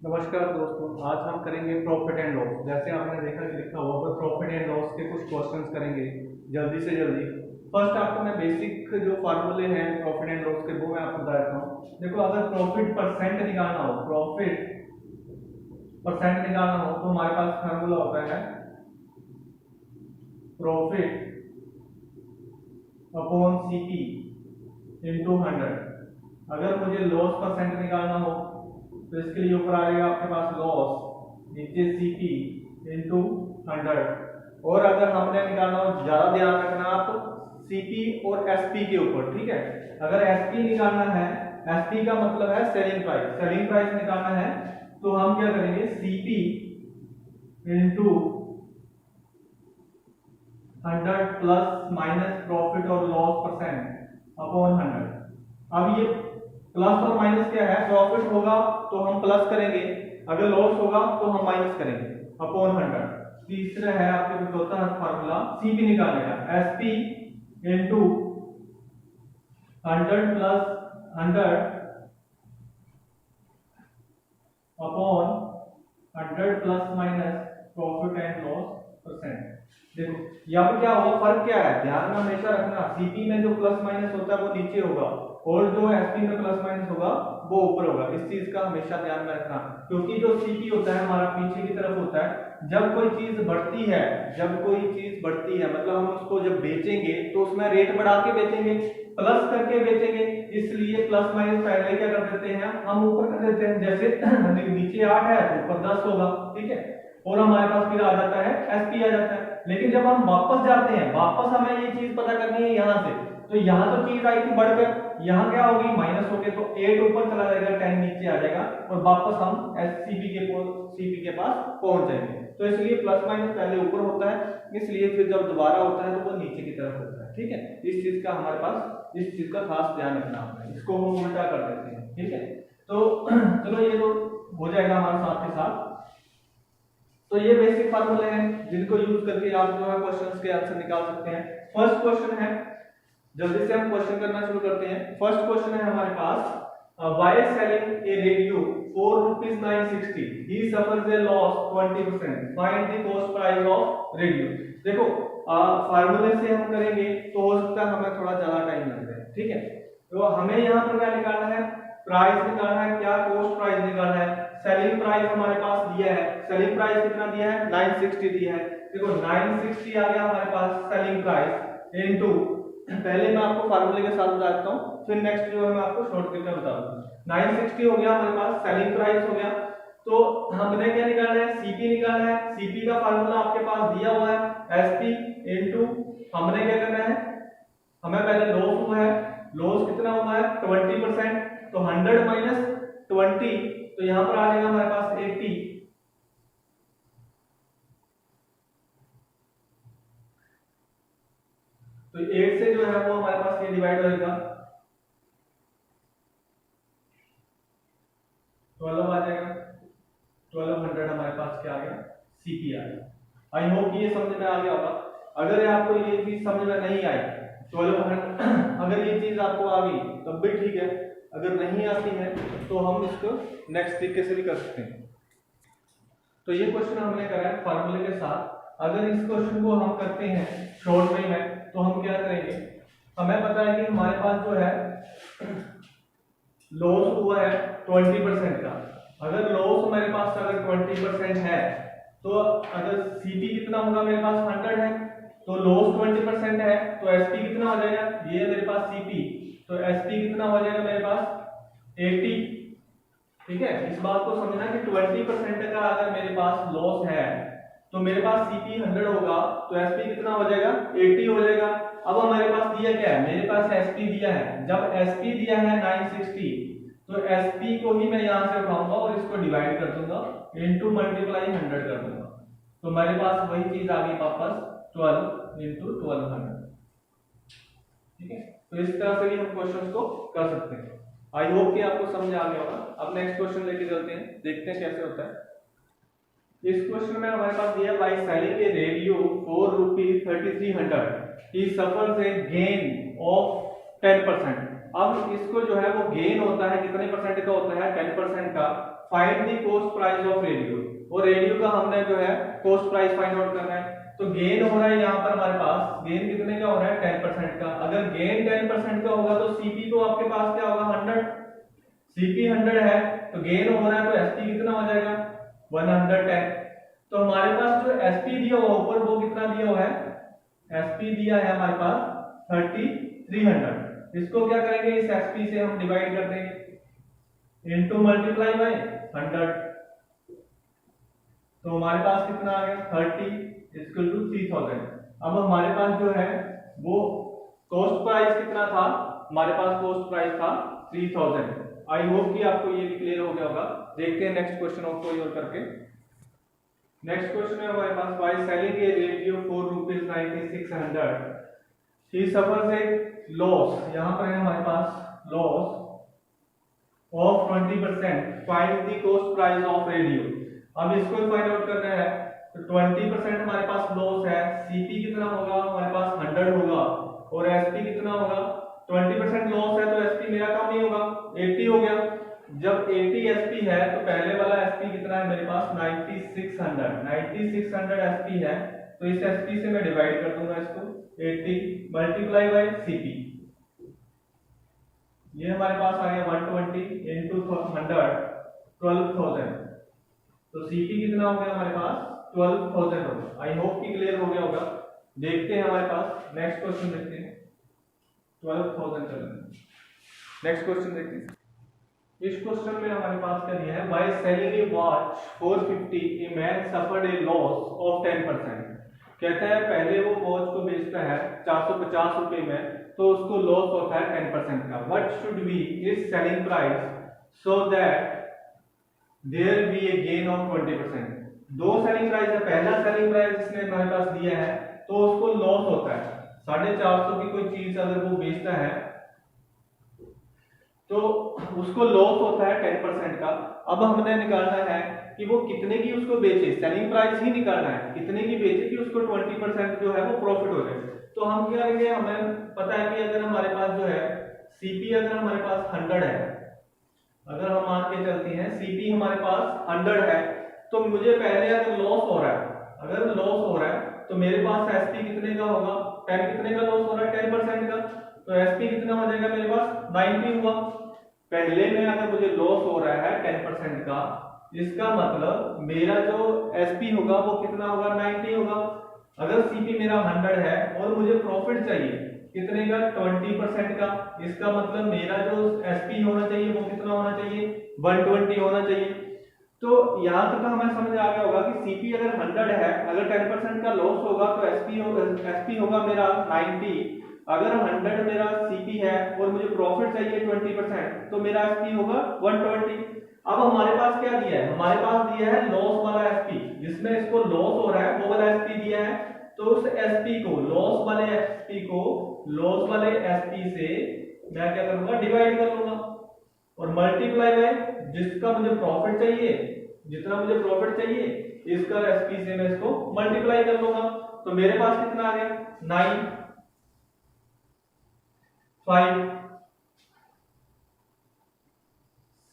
नमस्कार दोस्तों, आज हम करेंगे प्रॉफिट एंड लॉस। जैसे आपने देखा कि लिखा हुआ पर प्रॉफिट एंड लॉस के कुछ क्वेश्चंस करेंगे जल्दी से जल्दी। फर्स्ट आपको मैं बेसिक जो फार्मूले हैं प्रॉफिट एंड लॉस के वो मैं आपको बता देता हूँ। देखो, अगर प्रॉफिट परसेंट निकालना हो, प्रॉफिट परसेंट निकालना हो तो हमारे पास फार्मूला होता है प्रॉफिट अपॉन सीपी इंटू 100। अगर मुझे लॉस परसेंट निकालना हो तो इसके लिए ऊपर आ जाएगा आपके पास लॉस, नीचे सीपी इंटू 100। और अगर हमने निकालना हो, ज्यादा ध्यान रखना आप सीपी और एसपी के ऊपर, ठीक है। अगर एसपी निकालना है, एसपी का मतलब है सेलिंग प्राइस, सेलिंग प्राइस निकालना है तो हम क्या करेंगे, CP into 100 plus minus profit और लॉस परसेंट अपॉन 100। अब ये प्लस और माइनस क्या है, प्रॉफिट होगा तो हम प्लस करेंगे, अगर लॉस होगा तो हम माइनस करेंगे, अपॉन 100। तीसरा है आपके पास होता है फार्मूला सीपी निकालने का, SP into 100 plus 100 upon 100 plus minus profit and loss percent. देखो यहाँ पे क्या होगा, फर्क क्या है, ध्यान में हमेशा रखना, सीपी में जो प्लस माइनस होता है वो नीचे होगा और जो एसपी में प्लस माइनस होगा वो ऊपर होगा। इस चीज का हमेशा ध्यान में रखना, क्योंकि जो सीपी होता है हमारा पीछे की तरफ होता है। जब कोई चीज बढ़ती है, जब कोई चीज बढ़ती है मतलब हम उसको जब बेचेंगे तो उसमें रेट बढ़ा के बेचेंगे, प्लस करके बेचेंगे, इसलिए प्लस माइनस पहले क्या कर देते हैं, हम ऊपर कर देते हैं। जैसे नीचे 8 है तो ऊपर 10 होगा, ठीक है, और हमारे पास फिर आ जाता है एसपी आ जाता है। लेकिन जब हम वापस जाते हैं, वापस हमें ये चीज पता करनी है यहाँ से, तो यहाँ तो चीज आई थी बढ़कर, यहाँ क्या होगी, माइनस हो गया, तो 8 ऊपर चला जाएगा, 10 नीचे आ जाएगा और वापस हम सीपी के पास पहुंच जाएंगे। तो इसलिए प्लस माइनस पहले ऊपर होता है, इसलिए फिर जब दोबारा होता है तो वो नीचे की तरफ होता है, ठीक है। इस चीज का हमारे पास, इस चीज का खास ध्यान रखना होता है, इसको हम उल्टा कर देते हैं, ठीक है। तो चलो ये तो हो जाएगा हमारे साथ के साथ। तो ये बेसिक फार्मूले हैं जिनको यूज करके आप जो है क्वेश्चंस के आंसर निकाल सकते हैं। फर्स्ट क्वेश्चन है, जल्दी से हम क्वेश्चन करना शुरू करते हैं। फर्स्ट क्वेश्चन है हमारे पास, by selling a radio for ₹960, he suffers a loss 20%, find the cost price of radio. देखो फार्मूले से हम करेंगे तो हो सकता है हमें थोड़ा ज्यादा टाइम लग जाए, ठीक है। तो हमें यहाँ पर क्या निकालना है, प्राइस निकालना है, क्या कॉस्ट प्राइस निकालना है। सेलिंग प्राइस हमारे पास दिया है, सेलिंग प्राइस कितना दिया है, 960 दिया है। देखो 960 आ गया हमारे पास सेलिंग प्राइस इनटू, पहले मैं आपको फार्मूले के साथ बता देता हूं, फिर नेक्स्ट जो है मैं आपको शॉर्टकट में बता दूंगा। 960 हो गया हमारे पास, सेलिंग प्राइस हो गया, तो हमने क्या निकालना है, सीपी निकालना है। सीपी का फार्मूला आपके पास दिया हुआ है, एसपी इनटू, हमने क्या करना है, हमें पहले लॉस हुआ है, लॉस कितना हुआ है 20%, तो 100 माइनस 20, तो यहां पर आ जाएगा हमारे पास 80, तो 8 से जो है वो हमारे पास ये डिवाइड होएगा, 12 आ जाएगा, 1200 हमारे पास क्या आ गया, सीपी आ गया। आई होप ये समझ में आ गया होगा। अगर आपको ये चीज समझ में नहीं आई, 1200 अगर ये चीज आपको आ गई तब भी ठीक है, अगर नहीं आती है तो हम इसको नेक्स्ट तरीके से भी कर सकते हैं। तो ये क्वेश्चन हमने करा है फार्मूले के साथ। अगर इस क्वेश्चन को हम करते हैं शॉर्ट वे में तो हम क्या करेंगे, हमें पता है कि हमारे पास जो है लॉस हुआ है 20% का। अगर लॉस मेरे पास अगर 20% है तो अगर सीपी कितना होगा, मेरे पास 100 है, तो लॉस 20% है तो एसपी कितना हो जाएगा, ये मेरे पास सीपी, तो एसपी कितना हो जाएगा मेरे पास 80, ठीक है। इस बात को समझना कि 20% का अगर मेरे पास लॉस है तो मेरे पास सीपी 100 होगा तो एसपी कितना हो जाएगा 80 हो जाएगा। अब हमारे पास दिया क्या है, मेरे पास एसपी दिया है, जब एसपी दिया है 960 तो एसपी को ही मैं यहां से उठाऊंगा और इसको डिवाइड कर दूंगा इनटू मल्टीप्लाई 100 कर दूंगा, तो मेरे पास वही चीज आ गई वापस 12 इनटू 1200, ठीक है। तो इस तरह से भी हम क्वेश्चंस को कर सकते हैं। आई होप कि आपको समझ आ गया होगा। अब नेक्स्ट क्वेश्चन लेके चलते हैं, देखते हैं कैसे होता है। इस क्वेश्चन में हमारे पास दिया, bye selling a radio for ₹3300, he suffers A gain of 10%। अब इसको जो है वो गेन होता है कितने परसेंट का होता है, 10% का। Find the cost price of radio, और रेडियो का हमने जो है कॉस्ट प्राइस फाइंड आउट करना है। तो गेन हो रहा है यहाँ पर हमारे पास, गेन कितने का हो रहा है 10% का। अगर गेन 10% का होगा तो सीपी तो आपके पास क्या होगा 100, सीपी 100 है तो गेन हो रहा है तो एसपी कितना हो जाएगा 110। तो हमारे पास जो एसपी दिया हुआ ऊपर वो कितना दिया हुआ है, एसपी दिया है हमारे पास 3300। इसको क्या करेंगे, इस एसपी से हम डिवाइड कर देंगे इनटू मल्टीप्लाई बाय 100। तो हमारे पास कितना आ गया 30 इक्वल टू 3000। अब हमारे पास जो है वो कॉस्ट प्राइस कितना था, हमारे पास कॉस्ट प्राइस था 3000। आई होप कि आपको ये भी क्लियर हो गया होगा। देखते हैं नेक्स्ट क्वेश्चन और कोई और करके। नेक्स्ट क्वेश्चन है हमारे पास, by selling a radio for ₹9600 he suffers a loss, यहां पर है हमारे पास loss of 20%, find the cost price of radio. अब इसको फाइंड आउट करना है तो 20% हमारे पास लॉस है, सीपी कितना होगा हमारे पास 100 होगा और एसपी कितना होगा, 20% लॉस है तो एसपी मेरा कम ही होगा 80 हो गया। जब 80 एसपी है तो पहले वाला एसपी कितना है मेरे पास 9600 एसपी है, तो इस एसपी से मैं डिवाइड कर दूंगा इसको 80 मल्टीप्लाई बाय सीपी। ये हमारे पास आ गया 120 इनटू 100 12,000। तो सीपी कितना हो गया हमारे पास 12,000 हो गया। आई होप कि क्लियर हो गया होगा। देखते हैं हमारे पास नेक्स्ट क्वेश्चन देखते हैं। 12,000 चलेंगे, नेक्स्ट क्वेश्चन देखते हैं। इस क्वेश्चन में हमारे पास क्या दिया है, bye selling A watch 450 a man suffered A loss of 10%। कहता है पहले वो वॉच को बेचता है 450 रुपए में तो उसको लॉस होता है 10% का। What should be is selling price so that there be a gain of 20%। दो सेलिंग प्राइस है, पहला सेलिंग प्राइस जिसने हमारे पास दिया है तो उसको लॉस होता है 450 की कोई चीज अगर वो बेचता है तो उसको लॉस होता है 10% का। अब हमने निकालना है कि वो कितने की उसको बेचे, सेलिंग प्राइस ही निकालना है कितने की बेचे कि उसको 20% जो है वो प्रॉफिट हो जाए। तो हम क्या करेंगे, हमें पता है कि अगर हमारे पास जो है सीपी अगर हमारे पास 100 है, अगर हम मान के चलते हैं सीपी हमारे पास 100 है तो मुझे पहले अगर लॉस हो रहा है, अगर लॉस हो रहा है तो मेरे पास एसपी कितने का होगा, 10 कितने का लॉस हो रहा है 10% का, तो एसपी कितना हो जाएगा मेरे पास 90 हुआ। पहले में अगर मुझे लॉस हो रहा है 10% का, इसका मतलब मेरा जो एसपी होगा वो कितना होगा 90 होगा। अगर सीपी मेरा 100 है और मुझे प्रॉफिट चाहिए कितने का 20% का, इसका मतलब मेरा जो एसपी होना चाहिए वो कितना होना चाहिए 120 होना चाहिए। तो यहां तक हमें समझ आ गया होगा कि सीपी अगर 100 है, अगर 10% का लॉस होगा तो एसपी होगा मेरा 90। अगर 100 मेरा सीपी है और मुझे प्रॉफिट चाहिए 20% तो मेरा एसपी होगा 120। अब हमारे पास क्या दिया है, हमारे पास दिया है लॉस वाला एसपी, जिसमें इसको लॉस हो रहा है वो वाला एसपी दिया है। तो उस एसपी को लॉस वाले एसपी से मैं क्या करूंगा डिवाइड कर लूंगा और मल्टीप्लाई बाय जिसका मुझे प्रॉफिट चाहिए, जितना मुझे प्रॉफिट चाहिए इसका एसपी से मैं इसको मल्टीप्लाई कर लूंगा। तो मेरे पास कितना आ गया 9 5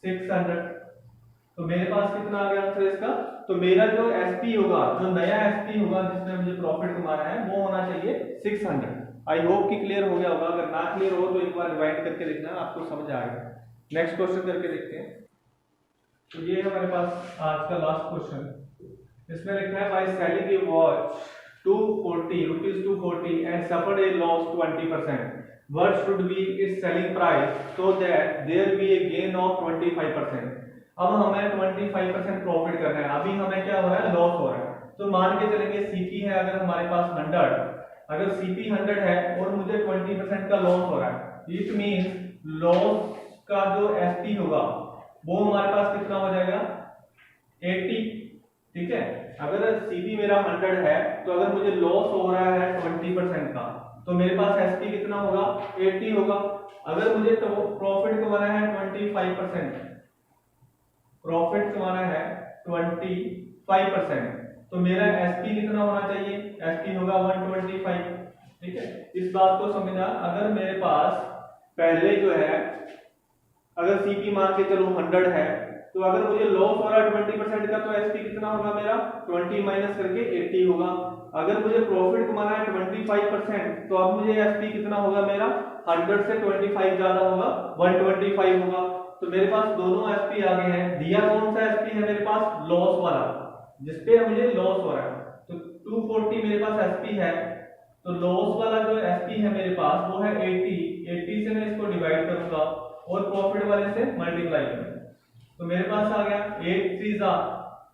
600। तो मेरे पास कितना आ गया आंसर इसका। तो मेरा जो एसपी होगा, जो नया एसपी होगा जिसमें मुझे प्रॉफिट कमाना है वो होना चाहिए 600। आई होप कि क्लियर हो गया होगा। अगर ना क्लियर हो तो एक बार रिवाइंड करके देखना, आपको समझ आएगा। नेक्स्ट क्वेश्चन करके देखते हैं। तो ये हमारे पास आज का लास्ट क्वेश्चन, इसमें लिखा है bye selling A watch 240 rupees 240 and suffered A loss 20%, what should be its selling price so that there be a gain of 25%। अब हमें 25% प्रॉफिट करना है। अभी हमें क्या हो रहा है लॉस हो रहा है। तो मान के चलेंगे सीपी है अगर हमारे पास 100, अगर सीपी 100 है और मुझे 20% का लॉस हो रहा है, इट मींस लॉस का जो एसपी होगा वो हमारे पास कितना हो जाएगा 80। ठीक है, अगर सीपी मेरा 100 है तो अगर मुझे लॉस हो रहा है 20% का तो मेरे पास एसपी कितना होगा 80 होगा। अगर मुझे तो प्रॉफिट कमाना है 25%, प्रॉफिट कमाना है 25%, तो मेरा एसपी कितना होना चाहिए, एसपी होगा 125। ठीक है, इस बात को समझना। अगर मेरे पास पहले जो है अगर सीपी मान के चलो 100 है तो अगर मुझे लॉस हो रहा है 20% का तो एसपी कितना होगा मेरा 20 माइनस करके 80 होगा। अगर मुझे प्रॉफिट कमाना है 25% तो अब मुझे एसपी कितना होगा मेरा 100 से 25 ज्यादा होगा 125 होगा। तो मेरे पास दोनों एसपी आ गए हैं। दिया कौन सा एसपी है मेरे पास लॉस वाला जिसपे मुझे लॉस हो रहा है। तो 240 मेरे पास एसपी है तो लॉस वाला जो एसपी है मेरे पास वो है 80 से मैं इसको डिवाइड करूंगा और प्रॉफिट वाले से मल्टीप्लाई करूंगा। तो मेरे पास आ गया 8 3 जा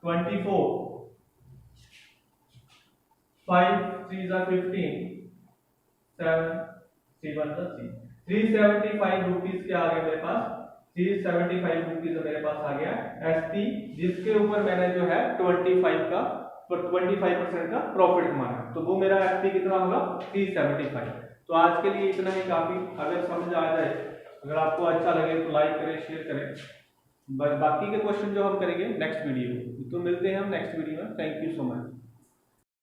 24 5 3 जा 15 7 3 1 जा 375 रुपीस के आ गए मेरे पास 375 रुपीस मेरे पास आ गया एसपी जिसके ऊपर मैंने जो है 25% का प्रॉफिट कमाना है। तो वो मेरा एसपी कितना होगा 375। तो आज के लिए इतना ही काफी। अगर समझ आ जाए अगर आपको अच्छा लगे तो लाइक करें शेयर करें। बाकी के क्वेश्चन जो हम करेंगे नेक्स्ट वीडियो में। तो मिलते हैं हम नेक्स्ट वीडियो में। Thank you so much.